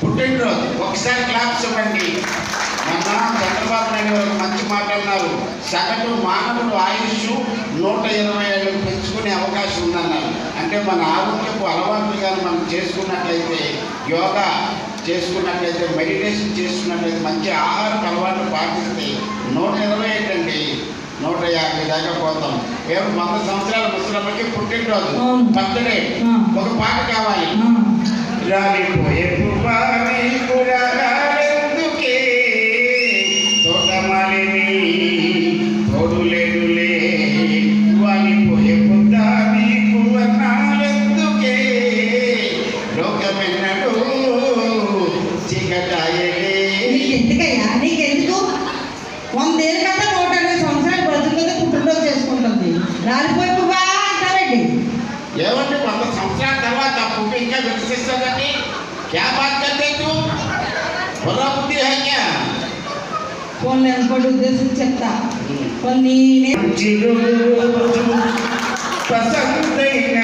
పుట్టినరోజు ఒకసారి క్లాప్స్ ఇవ్వండి. మన చంద్రబాబు నాయుడు గారు మంచి మాట్లాడినారు. సగటు మానవుడు ఆయుష్ 120 ఏళ్ళు పెంచుకునే అవకాశం ఉందన్నారు. అంటే మన ఆరోగ్యపు అలవాట్లు కానీ మనం చేసుకున్నట్లయితే, యోగా చేసుకున్నట్లయితే, మెడిటేషన్ చేసుకున్నట్లయితే, మంచి ఆహారపు అలవాట్లు పాటిస్తే 120 ఏంటండి 150 దాకా పోతాం. 100 సంవత్సరాల ముసలమ్మకి పుట్టినరోజు బర్త్డే ఒక పాట కావాలి. రాలిపోయే పువ్వాలెందుకే తోటమాలిని తోడులేడులే, వాలిపోయే పొద్దా నీకు అన్నాలెందుకే, లోకమెన్నడు చీకటాయలే. నీకెందుకయ్యా? నీకెందుకు? 100 ఏళ్ళ కన్నా 120 సంవత్సరాలు బ్రతుకుతుంది, పుట్టినరోజు చేసుకుంటుంది. రాలిపోయి పువ్వా అంటారండి. ఏమంటే 100 సంవత్సరాల తర్వాత పువ్వు ఇంకా వికసిస్తుందండి. क्या बात करते तू? बुरा बुद्धि है क्या? ఫోన్లో అనుకోండి ఉద్దేశించి చెప్తా. కొన్ని పసందైన